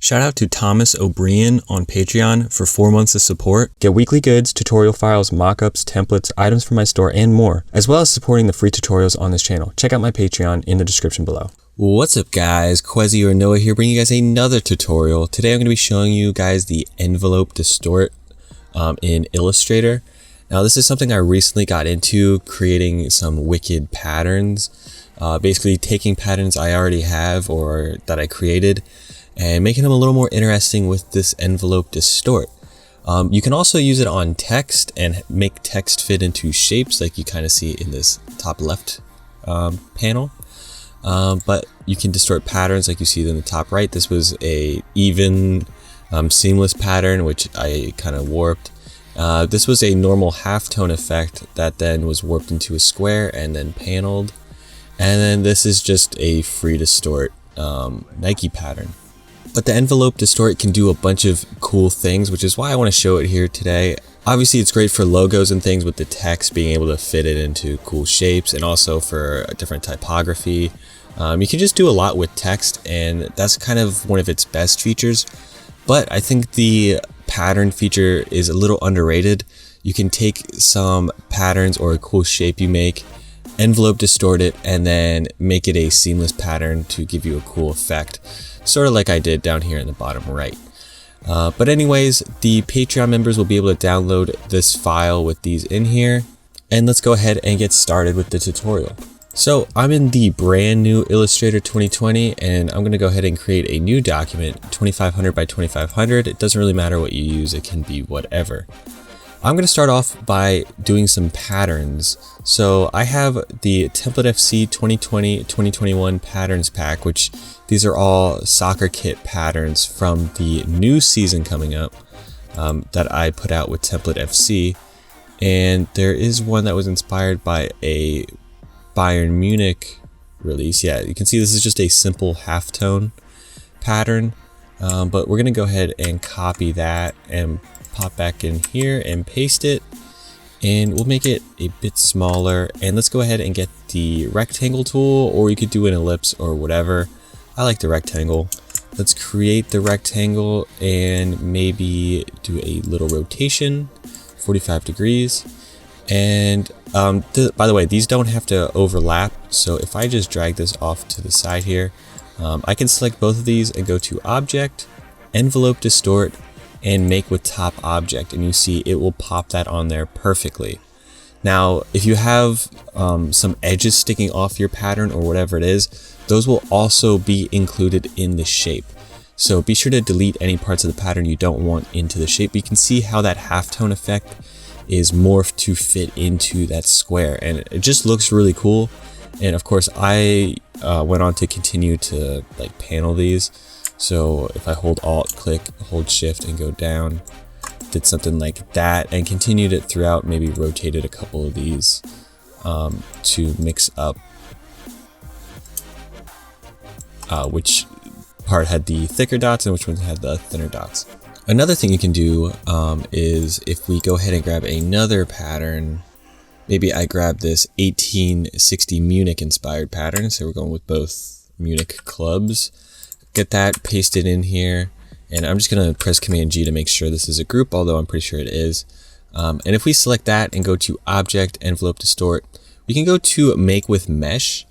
Shout out to Thomas O'Brien on Patreon for 4 months of support. Get weekly goods, tutorial files, mockups, templates, items from my store, and more, as well as supporting the free tutorials on this channel. Check out my Patreon in the description below. What's up guys, Qehzy or Noah here, bringing you guys another tutorial. Today I'm going to be showing you guys the Envelope Distort in Illustrator. Now this is something I recently got into, creating some wicked patterns. Basically taking patterns I already have or that I created and making them a little more interesting with this Envelope Distort. You can also use it on text and make text fit into shapes like you kind of see in this top left panel. But you can distort patterns like you see in the top right. This was a even seamless pattern which I kind of warped. This was a normal halftone effect that then was warped into a square and then paneled. And then this is just a free distort Nike pattern. But the Envelope Distort can do a bunch of cool things, which is why I want to show it here today. Obviously it's great for logos and things with the text being able to fit it into cool shapes, and also for a different typography. You can just do a lot with text, and that's kind of one of its best features. But I think the pattern feature is a little underrated. You can take some patterns or a cool shape you make, envelope distort it, and then make it a seamless pattern to give you a cool effect. Sort of like I did down here in the bottom right. But anyways, the Patreon members will be able to download this file with these in here. And let's go ahead and get started with the tutorial. So I'm in the brand new Illustrator 2020, and I'm going to go ahead and create a new document, 2500 by 2500. It doesn't really matter what you use, it can be whatever. I'm going to start off by doing some patterns. So I have the Template FC 2020-2021 patterns pack, which these are all soccer kit patterns from the new season coming up that I put out with Template FC. And there is one that was inspired by a Bayern Munich release. Yeah, you can see this is just a simple halftone pattern, but we're going to go ahead and copy that and pop back in here and paste it, and we'll make it a bit smaller. And let's go ahead and get the rectangle tool, or you could do an ellipse or whatever. I like the rectangle. Let's create the rectangle and maybe do a little rotation, 45 degrees. And by the way, these don't have to overlap, so if I just drag this off to the side here, I can select both of these and go to Object, Envelope Distort, and Make with Top Object, and you see it will pop that on there perfectly. Now if you have some edges sticking off your pattern or whatever it is, those will also be included in the shape. So be sure to delete any parts of the pattern you don't want into the shape. You can see how that halftone effect is morphed to fit into that square, and it just looks really cool. And of course I went on to continue to like panel these. So if I hold Alt, click, hold Shift and go down, did something like that, and continued it throughout, maybe rotated a couple of these to mix up which part had the thicker dots and which one had the thinner dots. Another thing you can do is if we go ahead and grab another pattern, maybe I grab this 1860 Munich inspired pattern, so we're going with both Munich clubs. Get that pasted in here, and I'm just going to press Command G to make sure this is a group, although I'm pretty sure it is. And if we select that and go to Object, Envelope Distort, we can go to Make with Mesh,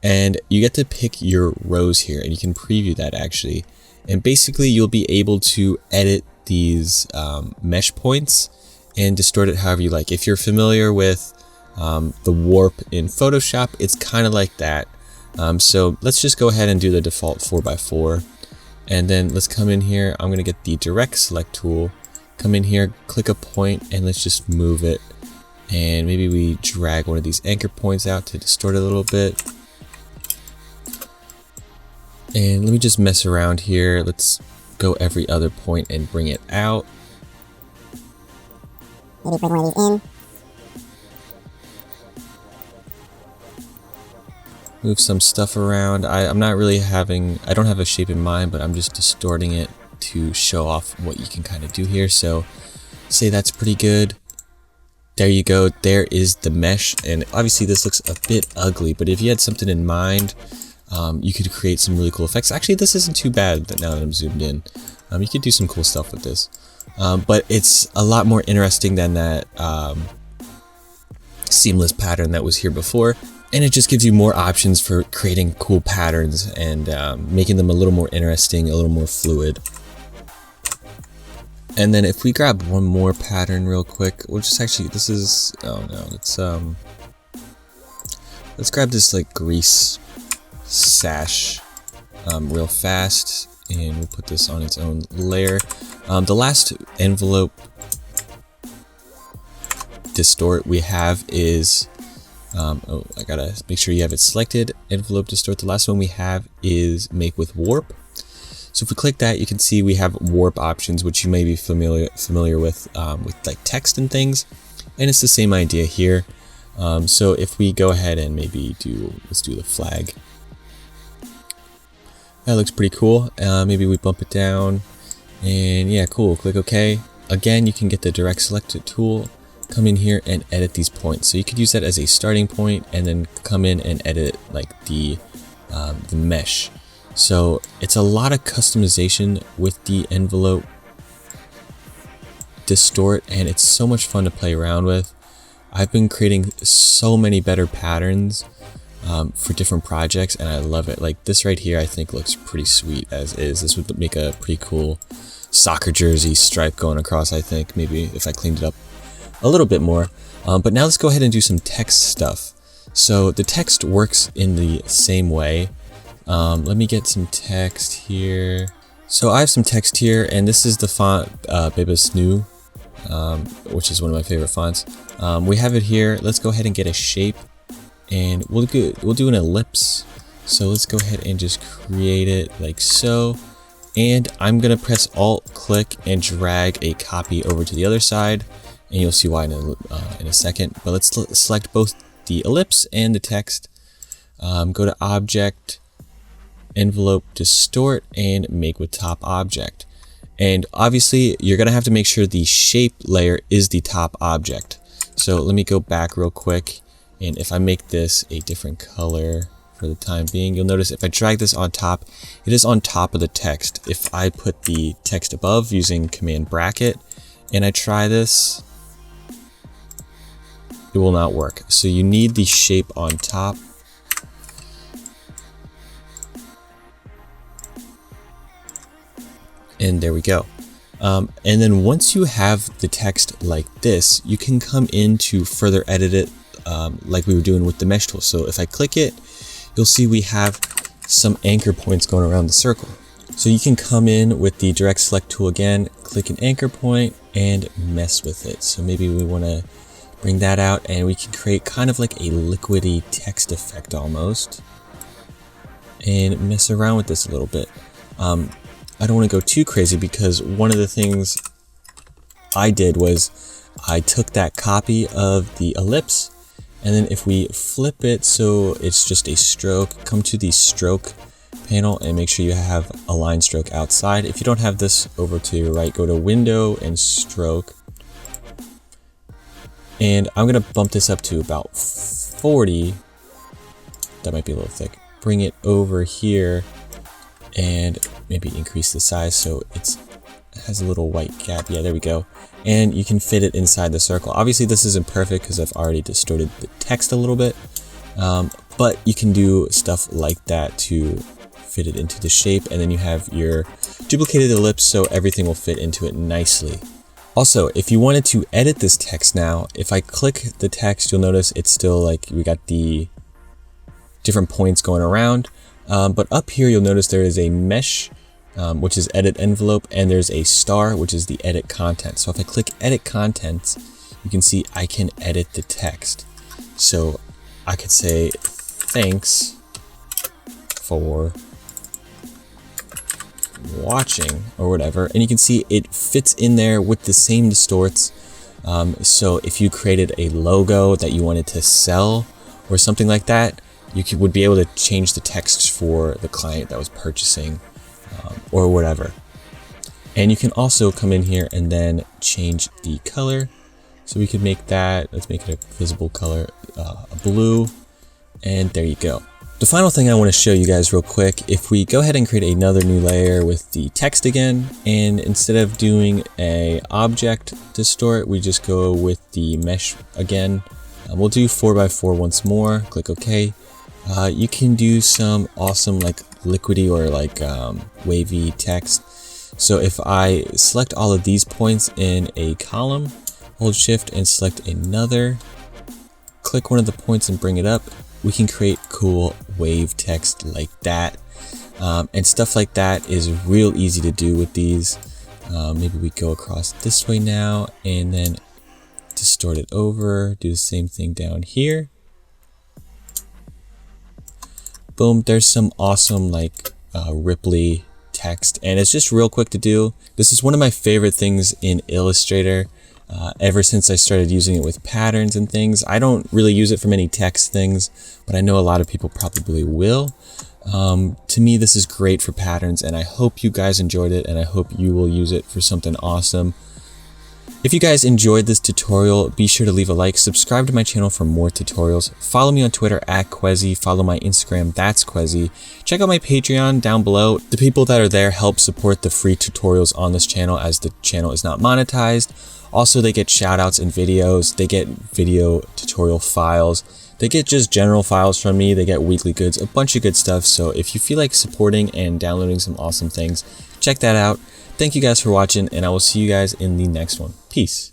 and you get to pick your rows here, and you can preview that actually. And basically you'll be able to edit these mesh points and distort it however you like. If you're familiar with the warp in Photoshop, it's kind of like that. So let's just go ahead and do the default 4x4, and then let's come in here. I'm going to get the direct select tool, come in here, click a point, and let's just move it. And maybe we drag one of these anchor points out to distort it a little bit. And let me just mess around here. Let's go every other point and bring it out. Maybe bring one of these in. Move some stuff around. I'm not really I don't have a shape in mind, but I'm just distorting it to show off what you can kind of do here. So say that's pretty good. There you go. There is the mesh. And obviously this looks a bit ugly, but if you had something in mind, You could create some really cool effects. Actually, this isn't too bad now that I'm zoomed in. You could do some cool stuff with this. But it's a lot more interesting than that seamless pattern that was here before. And it just gives you more options for creating cool patterns and making them a little more interesting, a little more fluid. And then if we grab one more pattern real quick, we'll just actually, this is, oh no, let's grab this like grease sash real fast, and we'll put this on its own layer. The last envelope distort we have is, oh, I gotta make sure you have it selected, envelope distort. The last one we have is make with warp. So if we click that, you can see we have warp options, which you may be familiar with like text and things. And it's the same idea here. So if we go ahead and maybe let's do the flag. That looks pretty cool. Maybe we bump it down, and yeah, cool. Click OK. Again, you can get the direct selected tool, come in here and edit these points. So you could use that as a starting point, and then come in and edit like the mesh. So it's a lot of customization with the envelope distort, and it's so much fun to play around with. I've been creating so many better patterns for different projects, and I love it. Like this right here, I think looks pretty sweet as is. This would make a pretty cool soccer jersey stripe going across, I think, maybe if I cleaned it up a little bit more. But now let's go ahead and do some text stuff. So the text works in the same way. Let me get some text here. So I have some text here, and this is the font Bebas New, which is one of my favorite fonts. We have it here. Let's go ahead and get a shape, and we'll do an ellipse. So let's go ahead and just create it like so. And I'm gonna press Alt, click, and drag a copy over to the other side, and you'll see why in a second. But let's select both the ellipse and the text. Go to Object, Envelope Distort, and make with top object. And obviously you're gonna have to make sure the shape layer is the top object. So let me go back real quick, and if I make this a different color for the time being, you'll notice if I drag this on top, it is on top of the text. If I put the text above using command bracket and I try this, it will not work. So you need the shape on top. And there we go. And then once you have the text like this, you can come in to further edit it like we were doing with the mesh tool. So if I click it, you'll see we have some anchor points going around the circle. So you can come in with the direct select tool again, click an anchor point, and mess with it. So maybe we want to bring that out, and we can create kind of like a liquidy text effect almost, and mess around with this a little bit. I don't want to go too crazy, because one of the things I did was I took that copy of the ellipse, and then if we flip it so it's just a stroke, come to the stroke panel and make sure you have a line stroke outside. If you don't have this, over to your right, go to Window and Stroke. And I'm going to bump this up to about 40. That might be a little thick. Bring it over here and maybe increase the size so it has a little white gap. Yeah, there we go. And you can fit it inside the circle. Obviously this isn't perfect because I've already distorted the text a little bit, but you can do stuff like that to fit it into the shape, and then you have your duplicated ellipse so everything will fit into it nicely. Also, if you wanted to edit this text now, if I click the text, you'll notice it's still like we got the different points going around. But up here, you'll notice there is a mesh, which is edit envelope, and there's a star, which is the edit content. So if I click edit contents, you can see I can edit the text. So I could say, thanks for watching, or whatever, and you can see it fits in there with the same distorts. So if you created a logo that you wanted to sell or something like that, you would be able to change the text for the client that was purchasing, or whatever. And you can also come in here and then change the color. So we could make that, let's make it a visible color, a blue, and there you go. The final thing I want to show you guys real quick, if we go ahead and create another new layer with the text again, and instead of doing a object distort, we just go with the mesh again. We'll do 4x4 once more, click OK. You can do some awesome like liquidy or like wavy text. So if I select all of these points in a column, hold shift and select another, click one of the points and bring it up, we can create cool wave text like that. And stuff like that is real easy to do with these. Maybe we go across this way now and then distort it over, do the same thing down here. Boom, there's some awesome like ripply text, and it's just real quick to do. This is one of my favorite things in Illustrator. Ever since I started using it with patterns and things. I don't really use it for many text things, but I know a lot of people probably will. To me, this is great for patterns, and I hope you guys enjoyed it, and I hope you will use it for something awesome. If you guys enjoyed this tutorial, be sure to leave a like, subscribe to my channel for more tutorials, follow me on Twitter at Qehzy, follow my Instagram, that's Qehzy. Check out my Patreon down below. The people that are there help support the free tutorials on this channel as the channel is not monetized. Also, they get shout outs in videos, they get video tutorial files, they get just general files from me, they get weekly goods, a bunch of good stuff. So if you feel like supporting and downloading some awesome things, check that out. Thank you guys for watching, and I will see you guys in the next one. Peace.